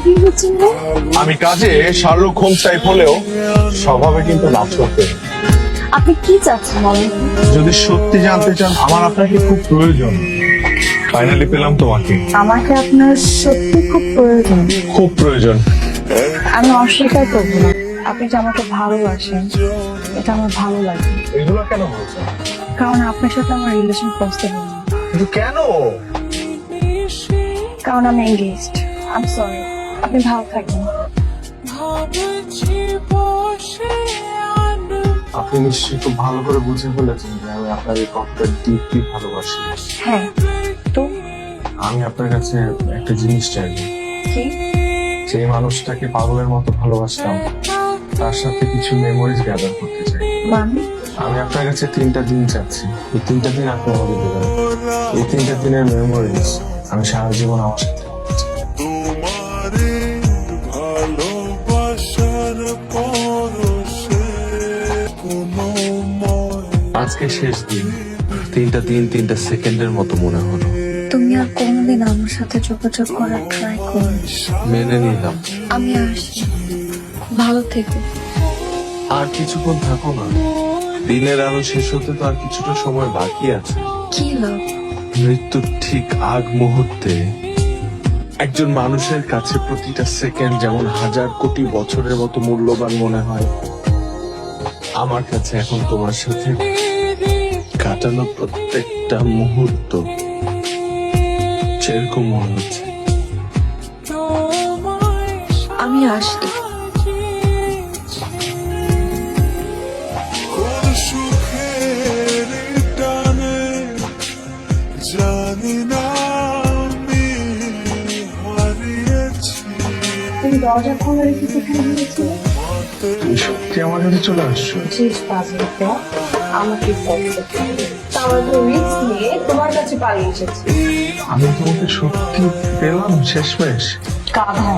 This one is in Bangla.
কি হচ্ছে রে? আমি কাজে শার্লক হোমস টাইপ হলেও স্বভাবে কিন্তু নাচতে। আপনি কি চাচ্ছেন বলেন? যদি সত্যি জানতে চান আমার আপনাকে খুব প্রয়োজন। ফাইনালি পেলাম তোমাকে। আমাকে আপনার সত্যি খুব প্রয়োজন। খুব প্রয়োজন। আমি অস্বীকার করবো না, আপনি যে আমাকে ভালোবাসেন এটা আমার ভালো লাগে। এগুলো কেন বলছো? কারণ আপনার সাথে আমার রিলেশন পসিবল না। কিন্তু কেন? কারণ আমি এঙ্গেজড। I am sorry. আপনি ভালো থাকবেন। আপনি নিশ্চয়ই খুব ভালো করে বুঝে ফেলেছেন যে আমি আপনার এই কথাটা ডিপলি ভালোবাসি। হ্যাঁ, তো আমি আপনার কাছে একটা জিনিস চাইবো। কি? যে মানুষটাকে পাগলের মতো ভালোবাসতাম তার সাথে কিছু মেমোরিজ গ্যাদার করতে চাই। মানে আমি আপনার কাছে 3টা দিন চাচ্ছি। এই 3টা দিন আপনি আমাকে দেবেন। এই 3টা দিনের মেমোরিজ আমি সারা জীবন আমার সাথে রাখতে চাই। আজকে শেষ দিন। 3টা দিন 3টা সেকেন্ডের মতো মনে হলো। তুমি আর কোনোদিন আমার সাথে যোগাযোগ করার ট্রাই করো। মেনে নিলাম। আমি আসছি, ভালো থেকো। আর কিছুক্ষণ থাকো না। দিনের আলো শেষ হতে তো আর কিছুটা সময় বাকি আছে। কি লাভ? মৃত্যুর ঠিক আগ মুহূর্তে একজন মানুষের কাছে প্রতিটা সেকেন্ড যেমন হাজার কোটি বছরের মতো মূল্যবান মনে হয়, আমার কাছে এখন তোমার সাথে কাটানো প্রত্যেকটা মুহূর্ত সেরকম মনে হচ্ছে। আমি আসছি। তুমি দরজা খোলা রেখে কোথায় গিয়েছিলে? তুমি সত্যি আমার কাছে চলে আসছো? শেষ বাজেটে আমাকে ফোন করতে হবে। তাহলে রিস্ক নিয়ে তোমার কাছে পালিয়ে এসেছি। আমি তোমাকে সত্যি পেলাম শেষমেশ। গাধা।